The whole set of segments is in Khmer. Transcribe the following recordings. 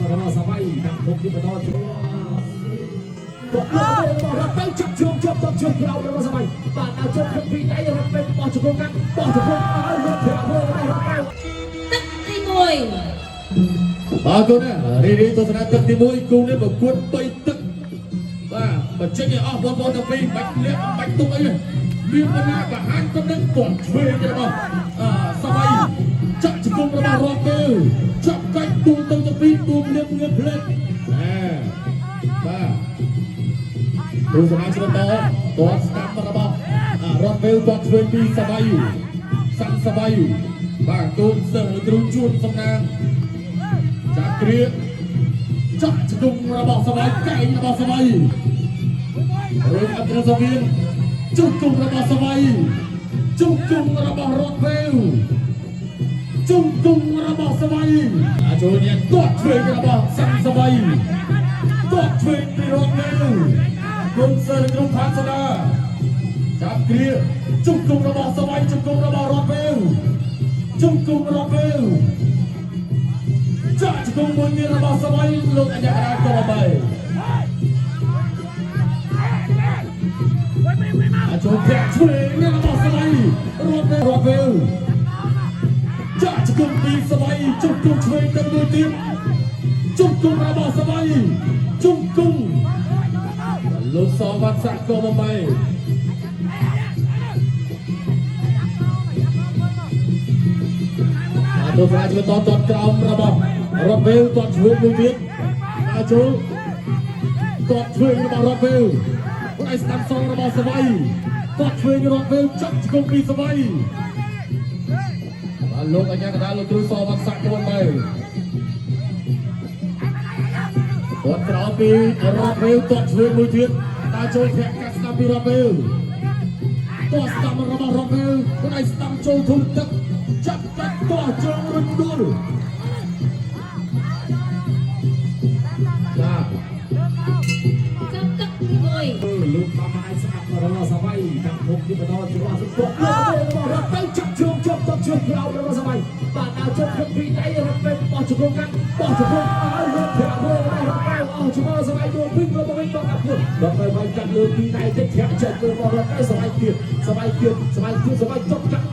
របស់សវ័យតាមភពទីបន្តជួបរបស់ទៅចាប់ជើងជាប់តជើងក្រោយរបស់សវ័យបាទដល់ជើងពីពីដៃរត់ទៅបោះជង្គង់កាត់បោះជង្គង់ឲ្យរត់ទៅទឹកទី1បាទគូនេះរីទស្សនៈទឹកទី1គូនេះប្រកួត3ទឹកបាទបញ្ចេញឲ្យអស់បងប្អូនទាំងពីរបាច់លាក់បាច់ទុកអីមានបណ្ណាបង្ហាញកំណត់គាត់ឆ្វេងរបស់សវ័យចាក់ជង្គង់របស់រត់ទៅចាប់កាច់ទូទៅទាំងពីរទូលៀបងើបភ្លេចបាទគ្រូសមាជិកតគាត់ស្ដាប់របស់រត់ទៅគាត់ឆ្វេងពីសវ័យសាំងសវ័យបាទកូនសិស្សគ្រូជួនសំណាងចាក់គ្រាចាក់ជង្គង់របស់សវ័យកែងរបស់សវ័យរឿងអត្រសវៀនជង្គង់របស់សវ័យជង្គង់របស់រត់ទៅជង្គង់របស់សវ័យចូលញ៉ាំគាត់ឆ្វេងរបស់សាំងសវ័យគាត់ឆ្វេងពីរត់ទៅគុំសិស្សគ្រូផាសដាចាប់គ្រាជង្គង់របស់សវ័យជង្គង់របស់រត់ទៅជង្គង់រត់ទៅចាក់ជង្គង់មួយទៀតរបស់សវ័យលោកអញ្ញាកណ្ដាលក៏បីចូលប្រាក់ឆ្វេងរបស់សវ័យរត់ទៅចាក់ជង្គង់ពីសវ័យជង្គង់ឆ្វេងទៅមួយទៀតជង្គង់របស់សវ័យជង្គង់លោកសវត្ថក៏បីទោះប្រាជ្ញតតក្រោមរបស់រត់ពេលតឆ្វេងមួយទៀតចូលតឆ្វេងរបស់រត់ពេលគាត់ឲ្យស្ដាប់សងរបស់សវ័យតឆ្វេងរត់ពេលចាប់ជង្គង់ពីសវ័យបាទលោកអញ្ញាកណ្ដាលលោកគ្រូសវត្ថក៏បីគាត់ក្រោយពីរត់ពេលតឆ្វេងមួយទៀតចូលធាក់កាត់ស្ដាប់ពីរត់ពេលតស្ដាប់របស់រត់ពេលគាត់ឲ្យស្ដាប់ចូលធុំទឹកចាប់កាត់តជើងរត់ដួលបាទចាប់ទឹកទី1លោកបានឲ្យស្ដាប់របស់សវ័យតាមភពទីបន្តជួបអសុខរបស់រត់ទៅចាប់ជើងជាប់តជើងក្រោយរបស់សវ័យបាទដល់ជើងពីដៃរត់ទៅបោះជង្គង់កាត់បោះជង្គង់ឲ្យរត់ទៅអស់ជាមួយសវ័យដួលវិញក៏ទៅវិញក៏កាត់ទៀតដល់ទៅវិញកាត់លើពីដៃទៅធាក់ចិត្តរបស់រត់ទៅសវ័យទៀតសវ័យទៀតសវ័យចុកកាត់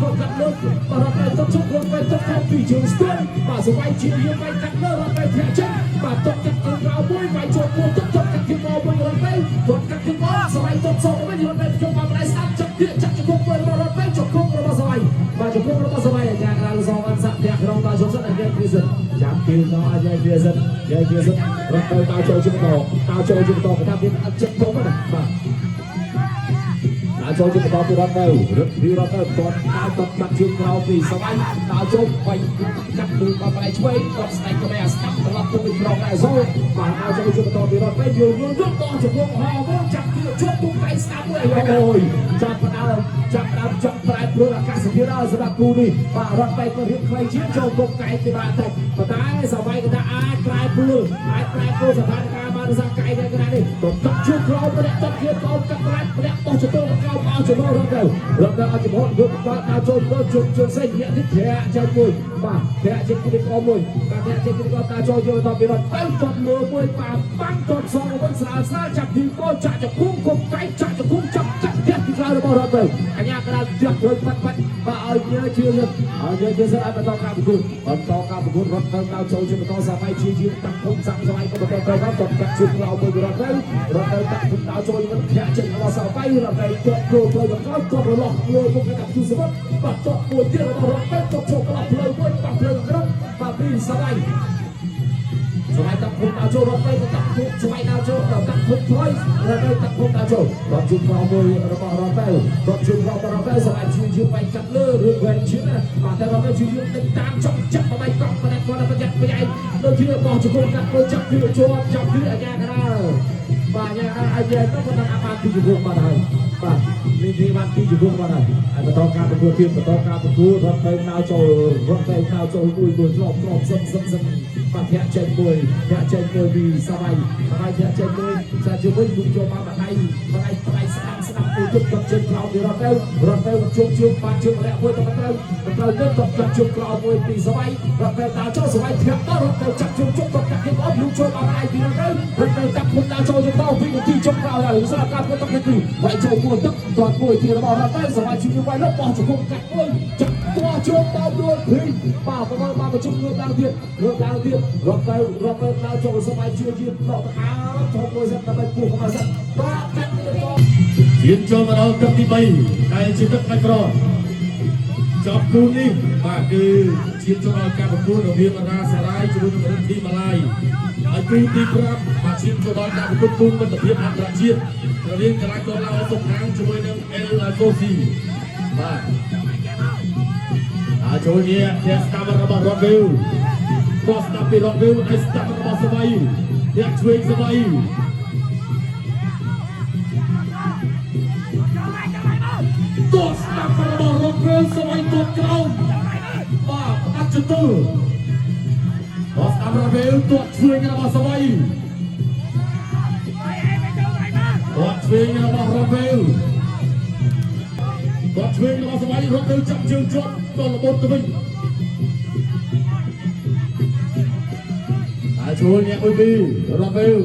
មកកាត់លើបាទរត់ទៅចុកខ្លួនទៅចុកខាងពីជើងស្ទើរបាទសវ័យជាយើងវាយកាត់លើរត់ទៅធាក់ចិត្តបាទចុកកាត់ខាងក្រៅមួយវាយចូលមួយចុកកាត់ខាងមកវិញរត់ទៅគាត់កាត់ខាងមកសវ័យចុកសងវិញរត់ទៅជុំមកដៃស្ដាប់ចាប់ទៀតចាប់ជង្គង់វិញរត់ទៅជង្គង់របស់សវ័យបាទជង្គង់របស់សវ័យអាចារ្យក្រៅសងបានសាក់ធាក់ក្នុងតាជុំសិនអាចារ្យគ្រីសិនចាំពីដល់អាចារ្យគ្រីសិនរត់ទៅតចូលជុំតកថាទៀតអត់ចិត្តធំណាបាទចូលជុំតពីរត់ទៅគាត់កាត់ជើងក្រោយពីសវ័យដល់ជុំបាញ់កាត់លើបាក់ដៃឆ្វេងគាត់ស្ដែកក៏មិនអាស្ដាប់ត្រឡប់ទៅវិញក្រោយដែរសូបាទដល់ចូលជុំតពីរត់ទៅយល់តជង្គង់ហោមកចាប់ជប់ពុកដៃស្ដាប់មួយអូយចាប់ប្រែប្រួលអាកាសធាតុដល់សម្រាប់គូនេះបាទរត់ទៅក៏រៀបខ្លីជាងចូលពុកកែទៅបាទតែប៉ុន្តែសវ័យក៏ថាអាចប្រែប្រួលស្ថានភាពបានសាកែទៅកណ្ដាលនេះគាត់កាត់ជើងក្រោយប្រដាក់ទឹកទៀតកោកាត់ប្រែប្រដាក់បោះចតុកោអស់ចំណរត់ទៅអស់ចំណរយកដល់ចូលជើងសេញនេះធាក់ចូលមួយបាទធាក់ជិះគីកោមួយបាទធាក់ជិះគីកោតាចូលយកដល់ពីរត់ទៅគាត់មើលមួយបាទបាំងគាត់សងវិញស្រាលចាប់ទីកោចាក់ចង្គង់គុំកែចាក់ចង្គង់ចាប់ធាក់ទីក្រៅរបស់រត់ទៅអញ្ញាកណ្ដាលចាក់រួចបាត់បាទឲ្យញើជឿឲ្យសិនឲ្យបន្តការប្រកួតរត់ទៅដល់ចូលជាបន្តសវ័យជាតាក់ភូមិសាំងសវ័យក៏បន្តទៅគាត់កាត់ជើងក្រៅមួយរត់ទៅតាក់ភូមិដល់ចូលវិញធាក់ជិះរបស់សវ័យរត់ទៅគាត់គោទៅគាត់រលាស់លើមុខកាត់ទូសវត្តបាទចុះមួយទៀតរបស់រត់ទៅគាត់ចូលក្លាប់ផ្លូវមួយបាទផ្លូវក្រុងបាទពីសវ័យតាក់ភូមិដល់ចូលរត់ទៅតាក់ភូមិសវ័យដល់ចូលតាក់ភូមិថយរត់ទៅតាក់ភូមិដល់ចូលគាត់ជើងក្រៅមួយរបស់រត់ទៅគាត់ជើងក្រៅរបស់រត់ទៅសវ័យជួយវាយកាត់លើរឿងវែងជឿណាបាទតែរត់ទៅជួយទឹកតាមចង់ចាប់បបៃកង់គាត់ប្រយ័ត្នប្រយែងដូចជាបោះជង្គង់កាត់លើចាប់វាចាប់វាអាញាកណ្ដាលបាទអាញាទៅគាត់តាមអាពីជង្គង់បាត់ហើយបាទមានទីបានពីជង្គង់បាត់ហើយហើយបន្តការប្រកួតទៀតរត់ទៅដល់ចូលមួយធ្លាប់សឹមបាទធាក់ចេញមួយពីសវ័យធាក់ចេញមួយសាជាវិញគុំចូលមកដៃស្ដាប់ទៅជុំគាត់ជើងក្រោយទៅរត់ទៅជុំបាទជើងរយៈមួយទៅត្រូវទៅគាត់ជើងក្រោយមួយពីសវ័យរត់ទៅដល់ចូលសវ័យធាក់ទៅរត់ទៅចាប់ជុំគាត់កាត់ លោកជួយដល់ឯពីរត់ទៅចាប់គុំដល់ចូលទៅពីនាទីចុងក្រោយហើយសម្រាប់ការធ្វើទឹកនេះវាយចូលមួយទឹកទាត់មួយទីរបស់រត់ទៅសមាជិកវាយលុបបោះជង្គង់កាត់មួយចាក់តួជួបដល់ដួលភីបាទមកប្រជុំលើកឡើងទៀតរត់ទៅដល់ចូលសមាជិកជាដកអាចូលមួយសិនដើម្បីពុះមកសិនបាទកាត់ទៅជាចូលមកដល់ទឹកទី3ដែលជាទឹកផ្នែកក្រចប់គូនេះបាទគឺជាចូលដល់ការប្រកួតរវាងអាណាសារាយជាមួយនឹងរដ្ឋាភិបាលម៉ាឡៃហើយគូទី5បាទជាចូលដល់ការប្រកួតគុំមិត្តភាពអន្តរជាតិរវាងកីឡាករឡៅសុខខាងជាមួយនឹងអេលអាកូស៊ីបាទចូលនេះជាស្តាប់របស់រ៉ូវីវក៏ស្តាប់ពីរ៉ូវីវហើយស្តាប់របស់សវ័យអ្នកឆ្វេងសវ័យក៏ស្តាប់របស់រ៉ូវីវសវ័យទាត់ក្រោមបាទអត់ជទល់ក៏ស្តាប់រ៉ូវីវទាត់ឆ្វេងរបស់សវ័យទាត់ឆ្វេងរបស់រ៉ូវីវគាត់ឆ្វេងរបស់សវ័យរត់ទៅចាប់ជើងជាប់ដល់របូតទៅវិញហើយជួលអ្នកអ៊ុយពីរ៉ូវេល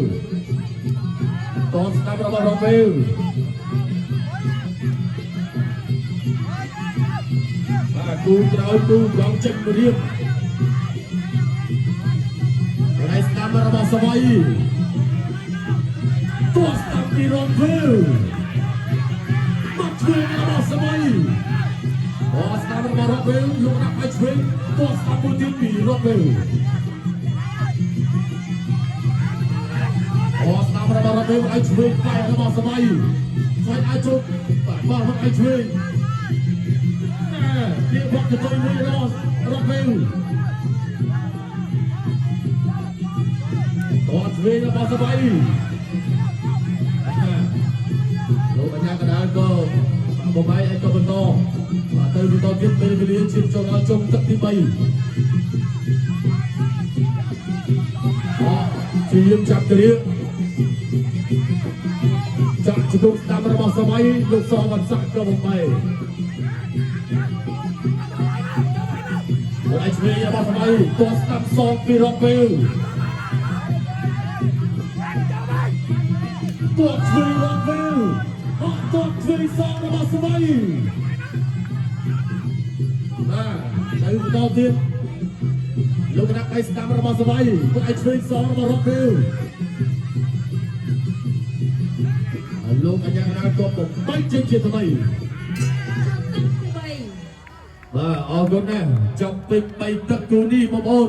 តនស្ដាប់របស់រ៉ូវេលបាទគូក្រោយគូរងចេញមករៀបហើយស្ដាប់របស់សវ័យតនស្ដាប់ពីរ៉ូវេលឆ្វេងរបស់សវ័យអូស្ដាប់របស់រ៉ូវេលលោកដាក់ឲ្យឆ្វេងទោះស្ដាប់មួយទៀតពីរ៉ូវេលអូស្ដាប់របស់រ៉ូវេលឲ្យឆ្វេងបែររបស់សវ័យឲ្យជោគបាទមកឲ្យឆ្វេងនេះបកទៅមួយរបស់រ៉ូវេលគាត់ឆ្វេងរបស់សវ័យលោកបញ្ញាកណ្ដាលក៏បំបីឲ្យក៏បន្តបាទទៅបន្តទៀតពេលវេលាជាចូលដល់ជុំទឹកទី3ជាយាមចាប់គ្រាចាប់ជង្គង់ស្ដាំរបស់សវ័យលោកសវណ្ណស័ក្តិក៏បំបីមកឲ្យឆ្វេងរបស់សវ័យទោះស្ដាំសងពីរ៉ូវេលទោះឆ្វេងរ៉ូវេលទោះឆ្វេងសងរបស់សវ័យទៅបន្តទៀតលោកដាក់ឲ្យស្ដាំរបស់សវ័យមកឲ្យឆ្វេងសងរបស់រ៉ូវេលហើយលោកអញ្ញាណាក៏បំបីជាថ្មីទឹកទី3បាទអរគុណណាស់ចប់ពេញ3ទឹកគូនេះបងប្អូន